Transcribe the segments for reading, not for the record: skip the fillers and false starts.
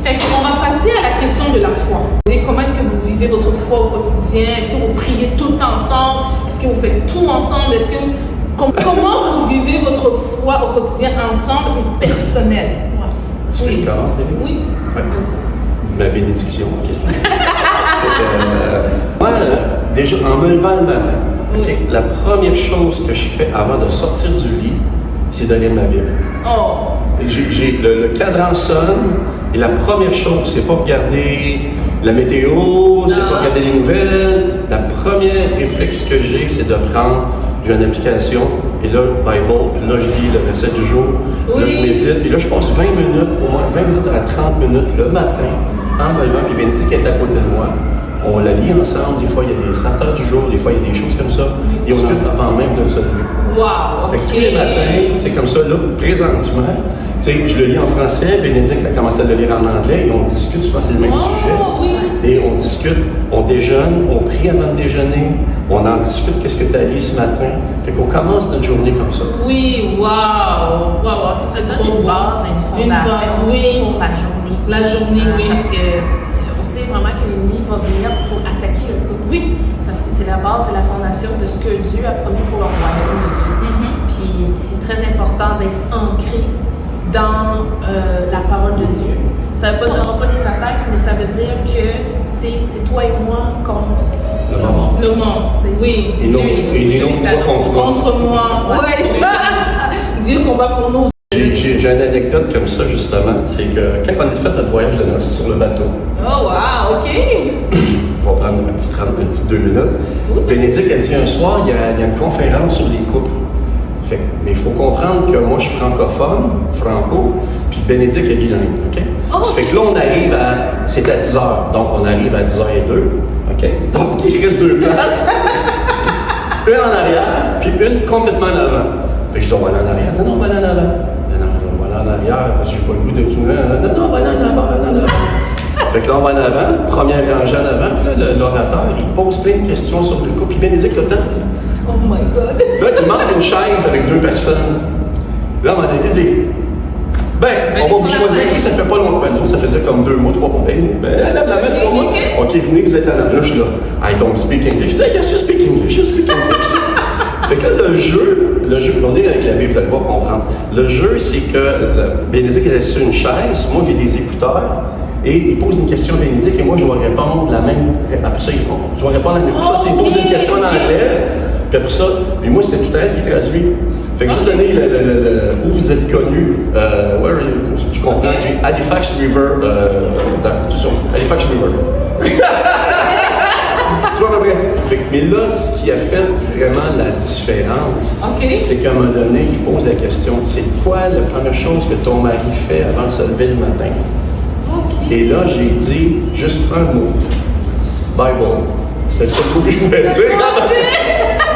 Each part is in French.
Fait qu'on va passer à la question de la foi. Comment est-ce que vous vivez votre foi au quotidien? Est-ce que vous priez tout ensemble? Est-ce que vous faites tout ensemble? Comment vous vivez votre foi au quotidien ensemble et personnel? Est-ce que je commence, David? Oui. Ouais. Ma bénédiction, qu'est-ce que moi, déjà, en me levant le matin, okay, la première chose que je fais avant de sortir du lit, c'est de lire ma Bible. Oh. Le cadran sonne et la première chose, c'est pas regarder la météo, c'est pas regarder les nouvelles. La première réflexe que j'ai, c'est de prendre, j'ai une application, et là, Bible, puis là, je lis le verset du jour, là, je médite, et là, je passe 20 minutes, au moins 20 minutes à 30 minutes le matin, en me levant, puis Bénédicte est à côté de moi. On la lit ensemble, des fois il y a des starters du jour, des fois il y a des choses comme ça, et on discute avant même de se lever. Wow, fait que tous les matins, c'est comme ça, là, présentement, tu sais, je le lis en français, Bénédicte a commencé à le lire en anglais, et on discute, souvent c'est le même sujet. Oui. Et on discute, on déjeune, on prie avant de déjeuner, on en discute, qu'est-ce que tu as lu ce matin. Fait qu'on commence notre journée comme ça. Oui, wow, ça donne une base et une fondation pour la journée. La journée, oui. Parce que on sait vraiment que l'ennemi va venir pour attaquer le couple. Oui. Parce que c'est la base et la fondation de ce que Dieu a promis pour le royaume de Dieu. Puis c'est très important d'être ancré dans la parole de Dieu. Ça ne veut pas dire pas des attaques, mais ça veut dire que c'est toi et moi contre le monde. Oui. Et non contre moi. Ouais. Dieu combat pour nous. J'ai une anecdote comme ça, justement. C'est que quand on a fait notre voyage de noces sur le bateau. Oh, wow, OK. On va prendre une petite 2 minutes. Oui. Bénédicte a dit un soir, il y a une conférence sur les couples. Fait, mais il faut comprendre que moi, je suis franco, puis Bénédicte est bilingue, OK? Oh, ça fait que là, on arrive à... C'est à 10h, donc on arrive à 10h02, OK? Donc, il reste 2 places. Une en arrière, puis une complètement en avant. Fait que je dis, on va aller en arrière. Elle dit, non, on va aller en avant. Non, on va aller en arrière, parce que j'ai pas le goût de qui non, on va aller en avant, Fait que là, on va en avant, première rangée en avant, puis là, l'orateur, il pose plein de questions sur le couple, puis Bénédicte le temps. Oh my God! Là, il manque une chaise avec 2 personnes. Là, on m'a dit, on va vous choisir qui, ça fait pas longtemps. Nous, ça faisait comme 2 mois, 3 mois. Elle lève la main 3 mois. OK, venez, vous êtes en avant. Là, je suis là. I don't speak English. Je dis, yes, you speak English, you speak English. Fait que là, le jeu, on est avec la Bible, vous allez pas comprendre. Le jeu, c'est que Bénédicte est sur une chaise, moi, j'ai des écouteurs. Et il pose une question à Bénédicte et moi, je dois répondre la même. Après ça, je dois répondre la même. Après ça, il pose une question en anglais. Puis après ça, mais moi, c'était tout à elle qui traduit. Fait que juste donner où vous êtes connu, tu comprends, j'ai Halifax River, Halifax River. Tu vois à peu près. Fait que, mais là, ce qui a fait vraiment la différence, c'est qu'à un moment donné, il pose la question, c'est quoi la première chose que ton mari fait avant de se lever le matin? Et là, j'ai dit juste un mot, Bible. C'était le seul mot que je pouvais dire.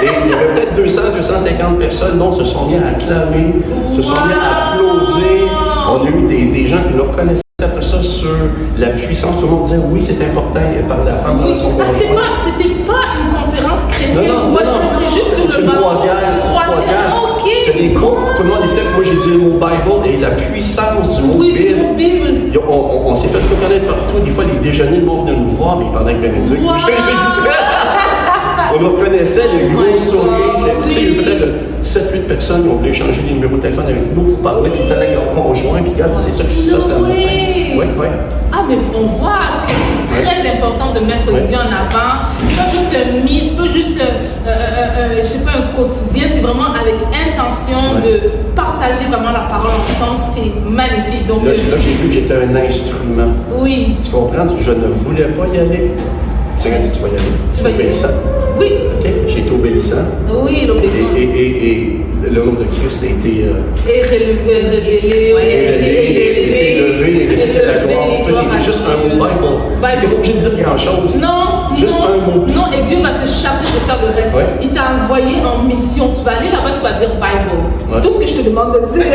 Et il y avait peut-être 200-250 personnes, se sont mis à acclamer, se sont mis à applaudir. On a eu des gens qui nous reconnaissaient après ça sur la puissance. Tout le monde disait oui, c'est important par la femme dans son conjoint. C'était pas une conférence chrétienne. Non, c'était juste sur c'est une croisière. OK. C'est des couples. Tout le monde écoutait. Moi, j'ai dit le mot Bible et la puissance du mot Bible. On s'est fait reconnaître partout. Des fois, les déjeuners, le monde venait nous voir, mais ils parlaient avec Bénédicte. On nous reconnaissait, le gros sourire. Il y a peut-être 7-8 personnes qui ont voulu échanger des numéros de téléphone avec nous pour parler, puis avec leur conjoint, puis regarde, c'est ça que c'est la Oui. Ah, mais on voit que c'est très important de mettre Dieu en avant. C'est pas juste un mythe, c'est pas juste un quotidien, c'est vraiment avec intention de partager vraiment la parole ensemble. C'est magnifique. Donc, là, j'ai vu que j'étais un instrument. Oui. Tu comprends? Je ne voulais pas y aller. C'est quand tu vas y aller. Tu vas y aller. Obéissant. Oui. OK? J'ai été obéissant. Oui, l'obéissance. Et le nom de Christ a été élevé, c'était la gloire. C'était juste un mot Bible. Tu n'es pas obligé de dire grand-chose. Non. Juste un mot. Non, et Dieu va se charger de faire le reste. Il t'a envoyé en mission. Tu vas aller là-bas, tu vas dire Bible. C'est tout ce que je te demande de dire.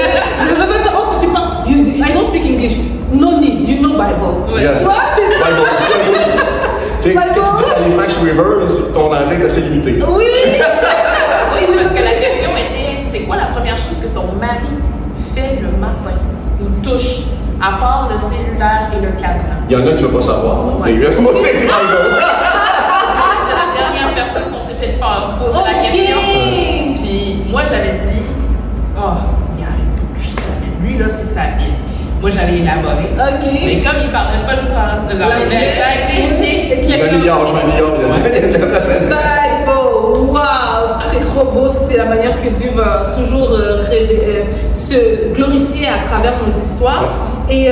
Je ne veux pas dire, si tu parles, I don't speak English. No need, you know Bible. Yes. Bible. Tu sais, quand tu dis Halifax River, ton anglais est assez limité. Oui! Oui, parce que la question était, c'est quoi la première chose que ton mari fait le matin? Une touche. à part le cellulaire et le cadran. Il y en a que je ne veux pas savoir. Ouais. Mais moi, c'est La dernière personne qu'on s'est fait poser la question. Puis moi, j'avais dit, oh, il arrête pas de toucher sa Bible. Lui, là, c'est sa Bible. Moi, j'avais élaboré. Mais comme il ne parlait pas le français, je m'améliore. Bible, wow, c'est trop beau, c'est la manière que Dieu va toujours se glorifier à travers nos histoires. Et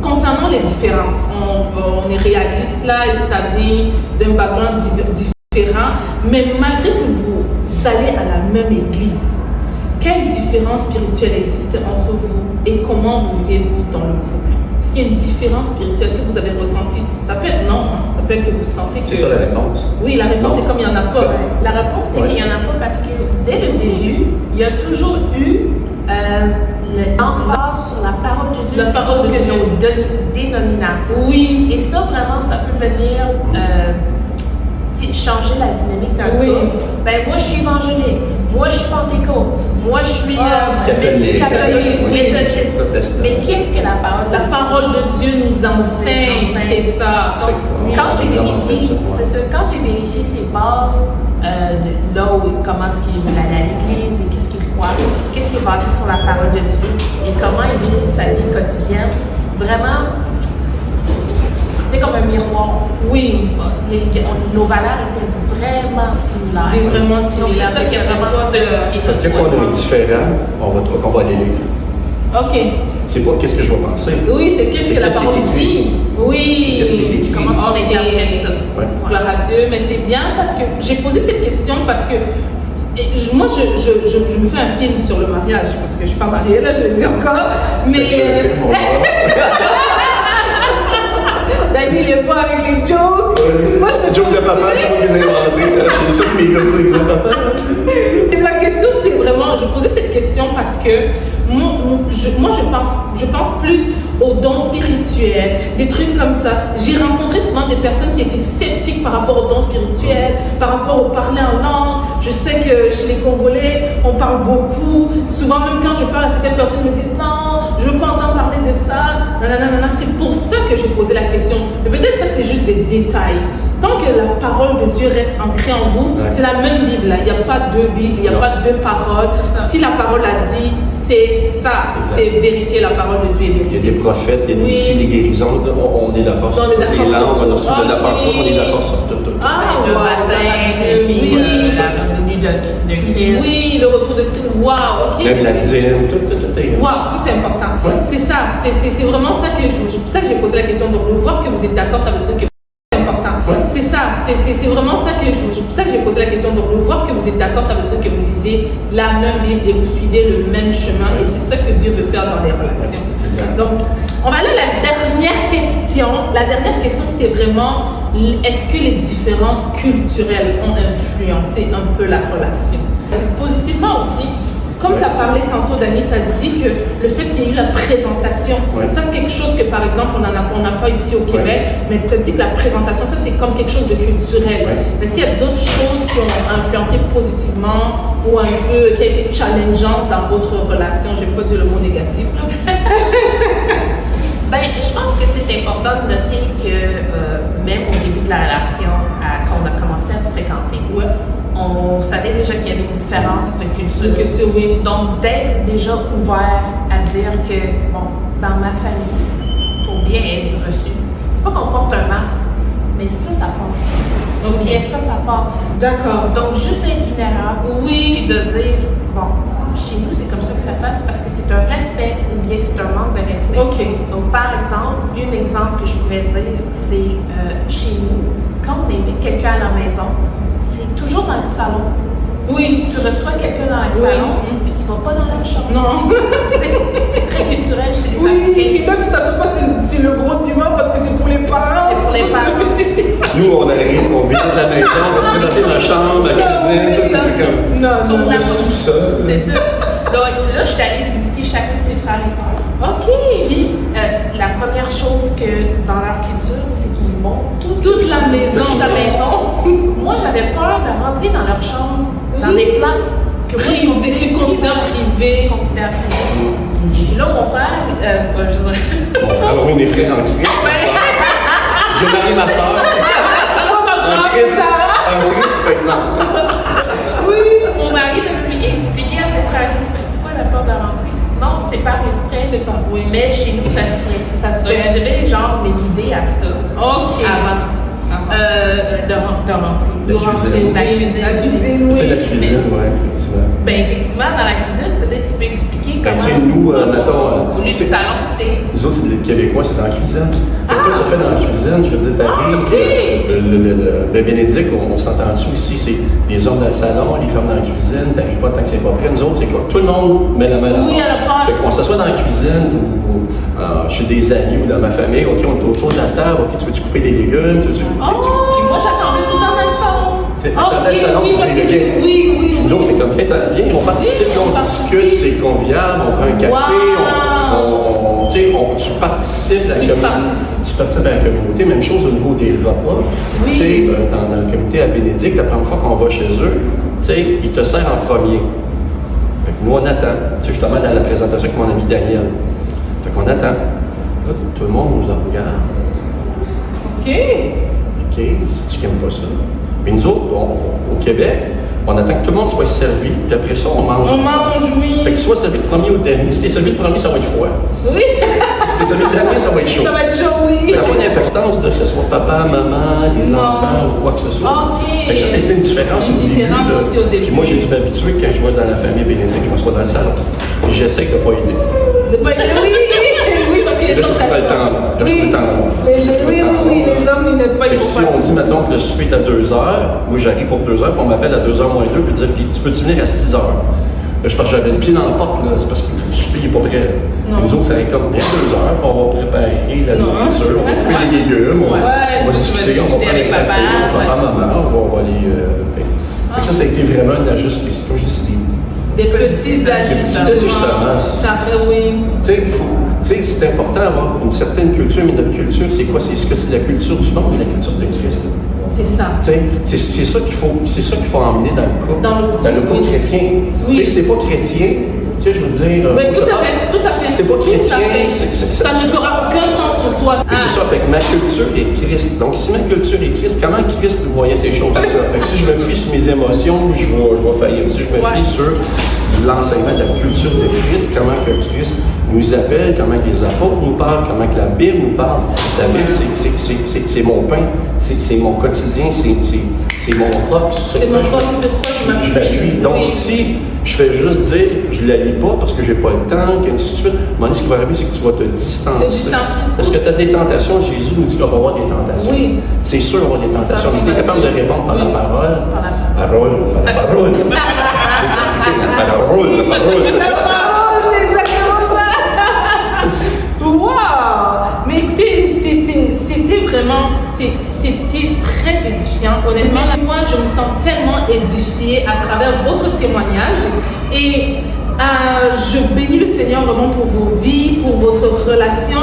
concernant les différences, on est réaliste là, et ça vient d'un background différent, mais malgré que vous allez à la même église, quelle différence spirituelle existe entre vous et comment vivez-vous dans le couple? Est-ce qu'il y a une différence spirituelle? Est-ce que vous avez ressenti? Ça peut être non, hein? Ça peut être que vous sentez que... C'est ça la réponse. Oui, la réponse c'est comme il n'y en a pas. La réponse c'est qu'il n'y en a pas parce que dès le début, il y a toujours eu l'emphase sur la parole de Dieu, la parole de Dieu, nos dénominations. Oui. Et ça vraiment, ça peut venir changer la dynamique d'un couple. Ben moi je suis évangélique, moi je suis pentecôte, moi je suis catholique, méthodiste. Mais qu'est-ce que la parole de Dieu? La parole de Dieu nous enseigne, c'est ça. Quand j'ai vérifié, c'est ça, quand j'ai vérifié ces bases, là où comment est-ce qu'il allait à l'église et qu'est-ce qu'il croit, qu'est-ce qui est basé sur la parole de Dieu et comment il vit sa vie quotidienne, vraiment. C'était comme un miroir. Oui. Nos valeurs étaient vraiment similaires. Oui, vraiment similaires. Donc c'est ça qui est vraiment solidifié. Parce que quand on est différent, on va aller lire. Ok. C'est pas qu'est-ce que je vais penser. Oui, c'est qu'est-ce que la parole dit. Oui. Qu'est-ce qui est écrit. Comment on interprète ça. Gloire à Dieu. Mais c'est bien parce que j'ai posé cette question parce que moi, je me fais un film sur le mariage parce que je ne suis pas mariée, là, je le dis encore. Mais. Dani, il est pas avec les jokes. Joke de papa, c'est moi qui les ai inventés. Les sûr que mes gars, c'est les papa. Et la question, c'était vraiment, je posais cette question parce que moi, je pense plus aux dons spirituels, des trucs comme ça. J'ai rencontré souvent des personnes qui étaient sceptiques par rapport aux dons spirituels, par rapport au parler en langue. Je sais que chez les Congolais, on parle beaucoup. Souvent, même quand je parle à certaines personnes, ils me disent non, je ne veux pas entendre parler de ça. Nanana. C'est pour ça que j'ai posé la question. Mais peut-être ça, c'est juste des détails. Tant que la parole de Dieu reste ancrée en vous, c'est la même Bible. Là. Il n'y a pas deux Bibles, il n'y a pas deux paroles. Si la parole a dit, c'est ça. C'est vérité, la parole de Dieu est vérité. Il y a des prophètes, il y a ici des guérisons, on est d'accord sur tout. Les langues, on a reçu de la parole, on est d'accord sur tout. Le baptême, la venue de Christ. Oui, le retour de Christ. Waouh, ok. Même la dîme, tout est. Waouh, ça c'est important. C'est ça, c'est vraiment ça que j'ai posé la question. Donc, voir que vous êtes d'accord, ça veut dire que c'est important. C'est ça, c'est vraiment ça que j'ai posé la question. Donc, voir que vous êtes d'accord, ça veut dire que vous lisez la même Bible et vous suivez le même chemin. Et c'est ça que Dieu veut faire dans les relations. Donc, on va aller à la dernière question. La dernière question, c'était vraiment, est-ce que les différences culturelles ont influencé un peu la relation? Positivement aussi, comme tu as parlé tantôt, Dani, tu as dit que le fait qu'il y ait eu la présentation, ça c'est quelque chose que par exemple on n'a pas ici au Québec, mais tu as dit que la présentation, ça c'est comme quelque chose de culturel. Est-ce qu'il y a d'autres choses qui ont influencé positivement ou un peu, qui a été challengeant dans votre relation? Je n'ai pas dit le mot négatif. Ben, je pense que c'est important de noter que même au début de la relation, quand on a commencé à se fréquenter, on savait déjà qu'il y avait une différence de culture. Oui. Donc, d'être déjà ouvert à dire que, bon, dans ma famille, pour bien être reçu, c'est pas qu'on porte un masque, mais ça passe pas. Ou bien ça passe. D'accord. Donc, juste être vulnérable, et de dire, bon, chez nous, c'est comme ça que ça passe parce que c'est un respect ou bien c'est un manque de respect. Donc, par exemple, un exemple que je pourrais dire, c'est chez nous, quand on invite quelqu'un à la maison, c'est toujours dans le salon. Oui, tu reçois quelqu'un dans le salon, puis tu vas pas dans la chambre. Non. C'est très culturel chez les Africains. Oui, et même tu t'assois pas sur le gros divan parce que c'est pour les parents. C'est pour les parents. Nous, on arrive, on visite la maison, on va présenter ma chambre, ma cuisine, c'est comme sur le sous-sol. C'est ça. Donc là, je suis allée visiter chacun de ses frères et sœurs. OK. Puis, la première chose que dans leur culture, c'est qu'ils montent toute la maison. Moi, j'avais peur de rentrer dans leur chambre, dans des places que moi, je considère privées. Puis là, mon père, je dirais. Mon frère, oui, mes frères en Christ. J'ai marié ma soeur. En Christ, par exemple. Oui, mon mari devait lui expliquer à ses frères pourquoi la porte à rentrer. Non, c'est par l'esprit. C'est pas, oui. Mais chez nous, ça se fait. Donc, il devait genre me guider à ça. Ok. Avant de rentrer. La cuisine. La cuisine, oui. C'est la cuisine, oui, effectivement. Ben, effectivement, dans la cuisine, peut-être tu peux expliquer Ben, comment. tu sais, nous, mettons. Au lieu du salon, c'est. Nous autres, c'est les Québécois, c'est dans la cuisine. Tout se fait dans la cuisine. Je veux dire, t'arrives. ok. Le Bénédicte, on s'entend dessus ici, c'est les hommes dans le salon, les femmes dans la cuisine, t'arrives pas tant que c'est pas prêt. Nous autres, c'est quoi? Tout le monde met la main dans Oui, à la part. Fait qu'on s'assoit dans la cuisine ou chez des amis ou dans ma famille, OK, on est autour de la table, OK, tu veux-tu couper des légumes? Puis moi, j'attendais tout dans le salon. T'attendais le salon, oui, parce que- oui. Nous autres, c'est comme, viens, on participe, Oui, on discute, c'est convivial, on prend un café, tu sais, tu participes à la communauté. Tu participes à la communauté, même chose au niveau des repas. Oui. Tu sais, dans le comité à Bénédicte, la première fois qu'on va chez eux, tu sais, ils te servent en premier. Fait que nous, on attend. Tu sais, justement, dans la présentation avec mon ami Daniel. Fait qu'on attend. Là, tout le monde nous en regarde. Ok. OK, si tu n'aimes pas ça. Mais nous autres, au Québec, on attend que tout le monde soit servi, puis après ça, on mange. On mange, oui. Fait que soit servi le premier ou le dernier. Si t'es servi le premier, ça va être froid. Oui. Si t'es servi le dernier, ça va être chaud. Ça va être chaud, oui. Il n'y a pas d'importance de que ce soit papa, maman, les Non. enfants ou quoi que ce soit. Ok. Fait que ça, c'était une différence Une au début. différence là. aussi au début. Puis moi, j'ai dû m'habituer que quand je vais dans la famille Bénédicte, je m'assois dans le salon. Puis j'essaie de ne pas aider. De pas aider, oui. Oui, parce que Et là, je trouve pas le temps. Là, je trouve le temps. Oui, les hommes, ils n'aident pas. Fait que si on dit, mettons, que le souper est à 2 heures, moi j'arrive pour 2 heures, puis on m'appelle à 2h moins 2, puis dire, puis tu peux-tu venir à 6 heures? Là, je pense que j'avais le pied dans la porte, là, c'est parce que le souper n'est pas prêt. Non. Nous autres, ça arrive comme bien 2 heures, puis on va préparer la Non. nourriture, on va couper Ouais. les légumes, on Ouais. va discuter, on va prendre avec un café, papa, on va ouais, maman, on va aller. Fait que ça a été vraiment un ajustement. Comme je dis, c'est Des petits ajustements. Ça fait, oui. tu sais, c'est important d'avoir une certaine culture, mais notre culture, c'est quoi? C'est ce que c'est la culture du monde et la culture de Christ. C'est ça. Tu sais, c'est ça qu'il faut emmener dans le couple. Dans le couple, oui. chrétien. Oui. Tu sais, si t'es pas chrétien, tu sais, je veux dire. Oui, tout à fait. Si t'es pas chrétien, ça ne fera aucun sens pour toi. Mais c'est ça, fait que ma culture est Christ. Donc, si ma culture est Christ, comment Christ voyait ces choses? C'est ça. Fait que si je me fie sur mes émotions, je vais faillir. Si je me fie sur l'enseignement de la culture de Christ, comment que Christ nous appelle, comment que les apôtres nous parlent, comment que la Bible nous parle. La Bible, c'est mon pain, c'est mon quotidien, c'est mon roc. C'est mon roc, c'est quoi je m'appuie. Donc, si je fais juste dire, je la lis pas parce que j'ai pas le temps, qu'ainsi de suite, à un moment donné, ce qui va arriver, c'est que tu vas te distancer. Parce que tu as des tentations, Jésus nous dit qu'il va y avoir des tentations. Oui. C'est sûr qu'il va y avoir des tentations. Mais si tu es capable de répondre par la parole, Par la parole. C'est exactement ça. Wow. Mais écoutez, c'était vraiment, c'était très édifiant. Honnêtement, là, moi, je me sens tellement édifiée à travers votre témoignage et je bénis le Seigneur vraiment pour vos vies, pour votre relation.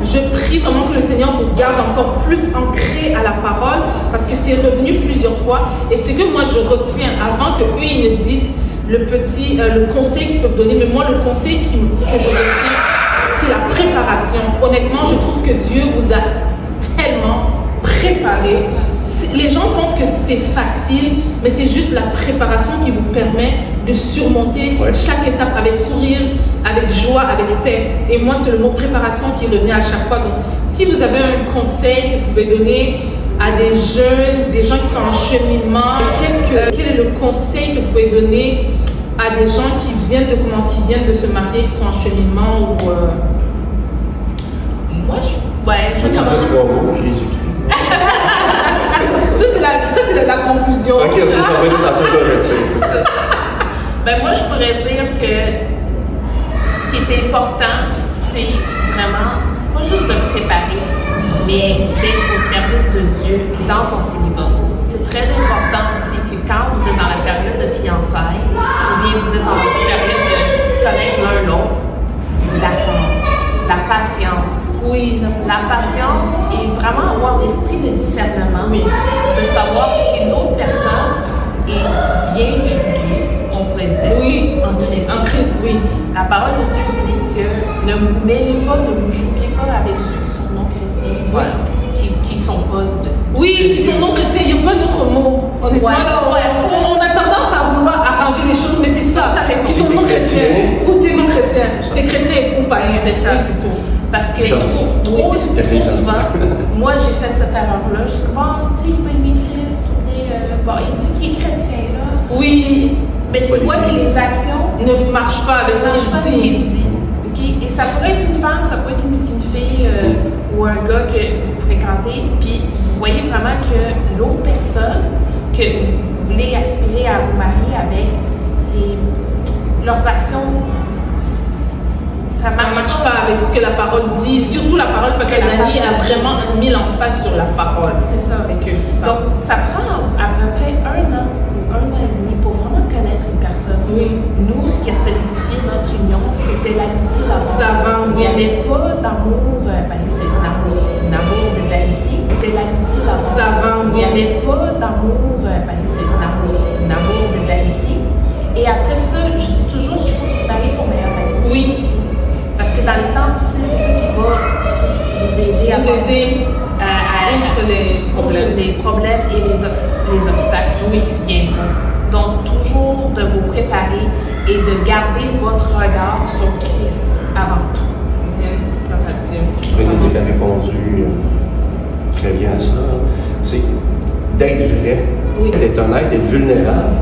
Je prie vraiment que le Seigneur vous garde encore plus ancré à la parole parce que c'est revenu plusieurs fois. Et ce que moi je retiens avant que eux ils me disent le conseil qu'ils peuvent donner, mais moi le conseil que je retiens, c'est la préparation. Honnêtement, je trouve que Dieu vous a tellement préparé. Les gens pensent que c'est facile, mais c'est juste la préparation qui vous permet de surmonter chaque étape avec sourire, avec joie, avec paix. Et moi, c'est le mot préparation qui revient à chaque fois. Donc, si vous avez un conseil que vous pouvez donner à des jeunes, des gens qui sont en cheminement, quel est le conseil que vous pouvez donner à des gens qui viennent de se marier, qui sont en cheminement ou Moi, je Tu dis 3 mots, Jésus-Christ. Ça, c'est la conclusion. Ok, on va aller tantôt de médecin. Ben moi, je pourrais dire que ce qui est important, c'est vraiment pas juste de me préparer, mais d'être au service de Dieu dans ton célibat. C'est très important aussi que quand vous êtes dans la période de fiançailles, ou bien vous êtes en période de connaître l'un l'autre, d'attendre. La patience. Oui, la patience et vraiment avoir l'esprit de discernement, de savoir si l'autre personne est bien jugée, on pourrait pourrait dire. Oui, En Christ. en Christ, oui. La parole de Dieu dit que ne vous mêlez pas, ne vous jouez pas avec ceux qui sont non chrétiens, qui sont pas de... Oui, qui sont non chrétiens, il n'y a pas d'autre mot. Honnêtement, on a tendance à vouloir arranger les choses, mais c'est ça. Qui sont non chrétiens. Ou t'es non chrétien. T'es chrétien ou païen. C'est ça. Oui, c'est tout. Parce que trop souvent, moi j'ai fait cette erreur-là. Je suis comme, tu sais, il m'a aimé Christ, ou bon, il dit qu'il est chrétien, là. Oui. Mais tu vois que les actions Ne marchent pas avec ce qu'il dit. dit. Okay? Et ça pourrait être une femme, ça pourrait être une fille ou un gars que vous fréquentez, puis vous voyez vraiment que l'autre personne que vous voulez aspirer à vous marier avec, leurs actions, ça Ça ne marche pas avec ce que la parole dit, surtout la parole, parce que Nani a vraiment mis l'emphase sur la parole. C'est ça. Donc, ça prend à peu près 1 an ou 1 an et demi pour vraiment connaître une personne. Oui. Nous, ce qui a solidifié notre union, c'était l'amitié d'avant. Il n'y avait pas d'amour, c'est l'amour de l'amitié, c'était l'amitié d'avant. Il n'y avait pas d'amour, c'est l'amour de l'amitié. Et après ça, je dis toujours qu'il faut que tu maries ton meilleur ami. Oui. Parce que dans les temps difficiles, c'est ça qui va vous aider à contre les problèmes et les obstacles qui viendront. Donc, toujours de vous préparer et de garder votre regard sur Christ avant tout. Bénédicte a répondu très bien à ça. C'est d'être vrai, d'être honnête, d'être vulnérable,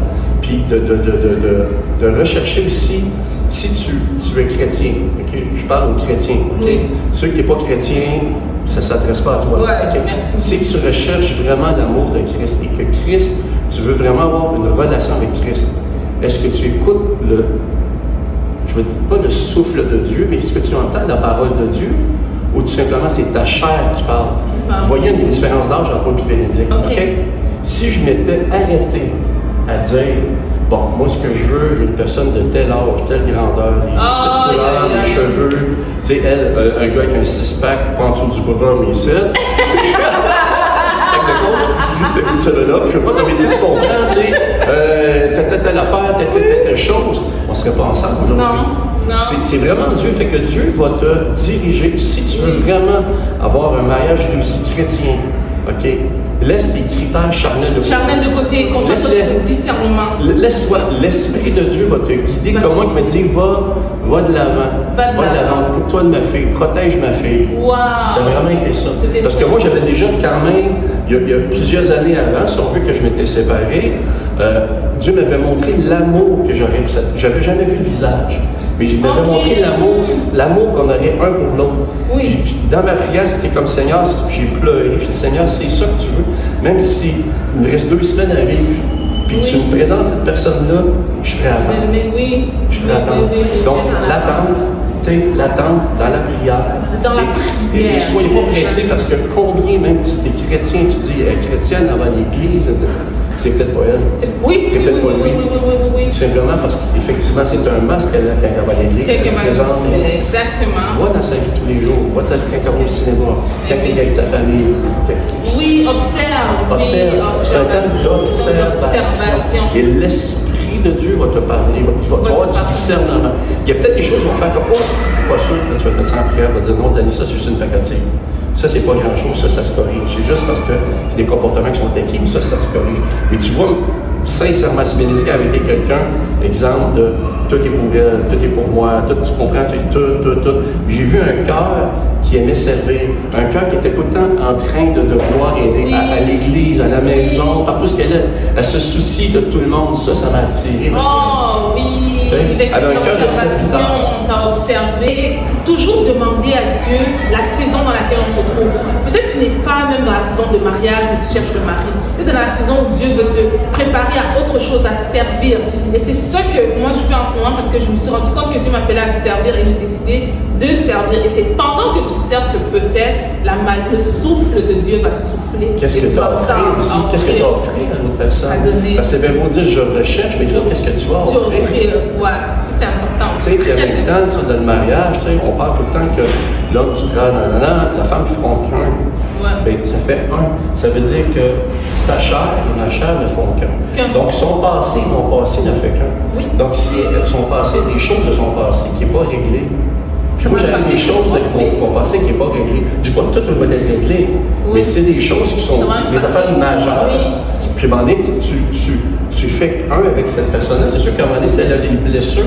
puis de rechercher aussi, si tu es chrétien, okay? Je parle aux chrétiens, okay? Ceux qui n'est pas chrétiens, ça ne s'adresse pas à toi. Okay? Si tu recherches vraiment l'amour de Christ et que Christ, tu veux vraiment avoir une relation avec Christ, est-ce que tu écoutes je ne dis pas le souffle de Dieu, mais est-ce que tu entends la parole de Dieu ou tout simplement c'est ta chair qui parle? Vous voyez une différence d'âge entre moi et Bénédicte. Okay? Si je m'étais arrêté à dire, bon, moi ce que je veux, j'ai une personne de tel âge, telle grandeur, les petites couleurs, les cheveux, tu sais, elle, un gars avec un 6-pack en dessous du bras, mais ici. De compte, celle-là, je ne sais pas, mais tu comprends, tu sais, telle affaire, telle chose, on ne serait pas ensemble aujourd'hui. Non. C'est vraiment Dieu, fait que Dieu va te diriger. Si tu veux vraiment avoir un mariage réussi chrétien, ok, laisse tes critères charnels de côté. Charnel de côté, concentre sur le discernement. Laisse-toi, l'Esprit de Dieu va te guider. Comment il me dit, va de l'avant. Va de l'avant. Coupe-toi de ma fille, protège ma fille. Wow. Ça a vraiment été ça. Parce que moi, j'avais déjà quand même, il y a plusieurs années avant, si on veut que je m'étais séparé, Dieu m'avait montré l'amour que j'aurais pour cette. J'avais jamais vu le visage. Mais il m'avait montré l'amour qu'on aurait un pour l'autre. Oui. Puis, dans ma prière, c'était comme Seigneur, j'ai pleuré. J'ai dit Seigneur, c'est ça que tu veux. Même si il me reste 2 semaines à vivre, puis tu me présentes cette personne-là, je suis prêt à attendre. Je suis prêt à attendre. Donc, l'attente, tu sais, l'attente dans la prière. Dans la prière. Et soyez pas pressés parce que combien, même si tu es chrétien, tu dis chrétienne avant l'église, c'est peut-être pas elle. C'est peut-être pas lui. Oui. Simplement parce qu'effectivement, c'est un masque quand elle va à l'église. Exactement. Va dans sa vie tous les jours. Va quand elle va au cinéma. Quand il est avec sa famille. Oui, observe. C'est un temps d'observation. Et l'Esprit de Dieu va te parler. Tu vas avoir du discernement. Il y a peut-être des choses qui vont faire comme, pas sûr, tu vas te mettre ça en prière, tu vas dire, non, Dani, ça c'est juste une pagative. Ça, c'est pas grand-chose, ça se corrige. C'est juste parce que c'est des comportements qui sont acquis, mais ça se corrige. Mais tu vois, sincèrement, si Bénédicte avait été quelqu'un, exemple de tout est pour elle, tout est pour moi, tout, tu comprends, tout. J'ai vu un cœur qui aimait servir, un cœur qui était tout le temps en train de vouloir aider à l'église, à la maison, partout ce qu'elle est. Elle se soucie de tout le monde, ça m'a attiré. Oh oui! Avec un cœur de serviteur. On t'a observé. Toujours demander à Dieu la saison dans laquelle on se trouve. Peut-être que tu n'es pas même dans la saison de mariage, mais tu cherches le mari. Peut-être dans la saison où Dieu veut te préparer à autre chose, à servir. Et c'est ça que moi je fais en ce moment parce que je me suis rendu compte que Dieu m'appelait à servir et j'ai décidé de servir. Et c'est pendant que tu sers que peut-être le souffle de Dieu va souffler. Qu'est-ce que tu as offert aussi? Qu'est-ce que tu as offert à l'autre personne? À donner. Parce que c'est bien beau dire je recherche, mais toi, qu'est-ce que tu as offert? Ouais, c'est important. Tu sais, il y a même temps, dans le mariage, tu sais, on parle tout le temps que l'homme qui travaille dans la femme qui feront qu'un. Ouais. Ben, ça fait un. Ça veut dire que sa chair et ma chair ne font qu'un. Donc, son passé, mon passé ne fait qu'un. Oui. Donc, si son passé, des choses de son passé qui n'est pas réglé. Puis moi, j'avais des choses avec mon passé qui n'est pas réglé. Je dis pas que tout doit être réglé, mais c'est des choses qui sont des affaires majeures. Oui. Puis à un moment donné, tu fais un avec cette personne-là. C'est sûr qu'à un moment donné, si elle a des blessures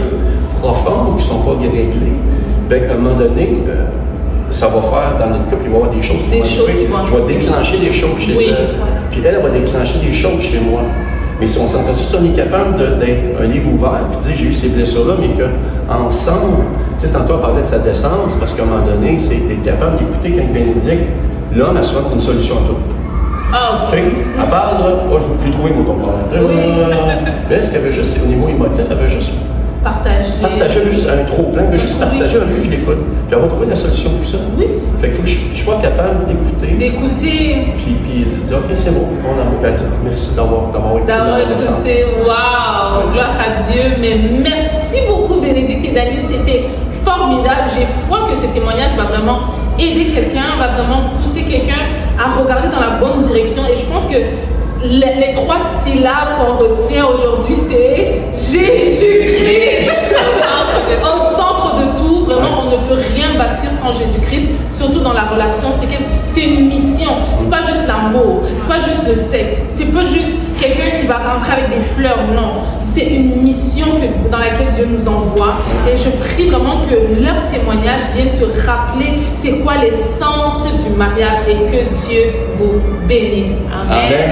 profondes qui ne sont pas réglées, bien, à un moment donné, ça va faire, dans notre couple, il va y avoir des choses qui vont arriver. Je vais déclencher des choses chez elle. Puis elle va déclencher des choses chez moi. Mais si on s'entend si on est capable d'être un livre ouvert, puis dire j'ai eu ces blessures-là, mais qu'ensemble, tu sais, tantôt on parlait de sa décence, parce qu'à un moment donné, c'est d'être capable d'écouter quand Bénédicte, l'homme, elle se rend une solution à tout. Ah, ok. À part, là, j'ai trouvé mon problème. Mais est-ce qu'elle veut juste, au niveau émotif, elle veut juste partager juste un trop-plein, elle veut juste partager, elle veut juste l'écoute. Puis elle va trouver la solution pour ça. Oui. Fait qu'il faut que je sois capable d'écouter. Puis dire, ok, c'est bon, on a beaucoup à dire. Merci d'avoir écouté. Waouh! Gloire à Dieu. Mais merci beaucoup, Bénédicte et Daniel. C'était formidable. J'ai foi que ce témoignage va vraiment aider quelqu'un, va vraiment pousser quelqu'un à regarder dans la bonne direction. Et je pense que les 3 syllabes qu'on retient aujourd'hui, c'est Jésus-Christ au centre de tout. Vraiment, on ne peut rien bâtir sans Jésus-Christ, surtout dans la relation. C'est une mission. C'est pas juste l'amour, c'est pas juste le sexe, c'est pas juste quelqu'un qui va rentrer avec des fleurs. Non, c'est une mission dans laquelle Dieu nous envoie. Et je prie vraiment que leur témoignage vienne te rappeler c'est quoi l'essence du mariage et que Dieu vous bénisse. Amen.